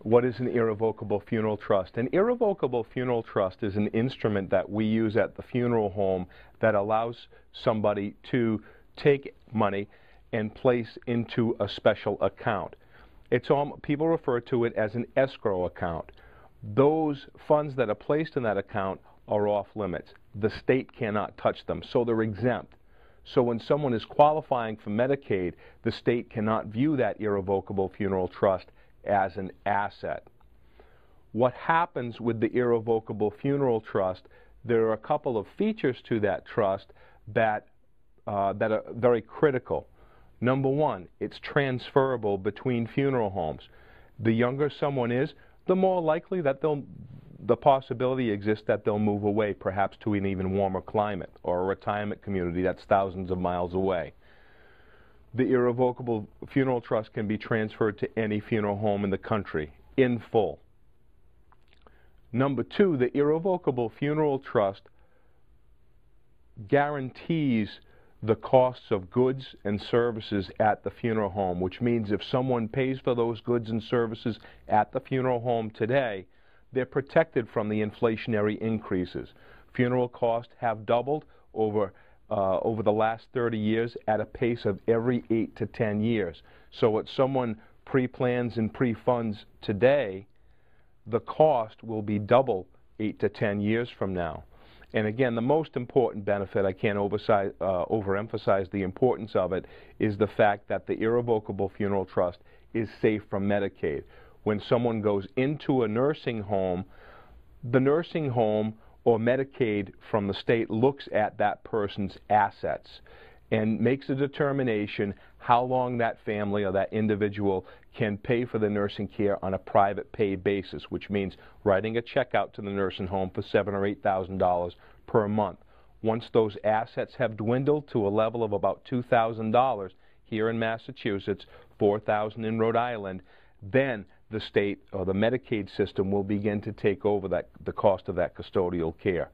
What is an irrevocable funeral trust? An irrevocable funeral trust is an instrument that we use at the funeral home that allows somebody to take money and place into a special account. People refer to it as an escrow account. Those funds that are placed in that account are off limits. The state cannot touch them, so they're exempt. So when someone is qualifying for Medicaid, the state cannot view that irrevocable funeral trust as an asset. What happens with the irrevocable funeral trust, there are a couple of features to that trust that are very critical. Number one, it's transferable between funeral homes. The younger someone is, the more likely that the possibility exists that they'll move away, perhaps to an even warmer climate or a retirement community that's thousands of miles away. The irrevocable funeral trust can be transferred to any funeral home in the country in full. Number two, the irrevocable funeral trust guarantees the costs of goods and services at the funeral home, which means if someone pays for those goods and services at the funeral home today, they're protected from the inflationary increases. Funeral costs have doubled over the last 30 years at a pace of every 8 to 10 years. So what someone pre-plans and pre-funds today, the cost will be double 8 to 10 years from now. And again, the most important benefit, I can't overemphasize the importance of it, is the fact that the irrevocable funeral trust is safe from Medicaid. When someone goes into a nursing home, the nursing home or Medicaid from the state looks at that person's assets and makes a determination how long that family or that individual can pay for the nursing care on a private pay basis, which means writing a check out to the nursing home for $7,000 or $8,000 per month. Once those assets have dwindled to a level of about $2,000 here in Massachusetts, $4,000 in Rhode Island, then the state or the Medicaid system will begin to take over the cost of that custodial care.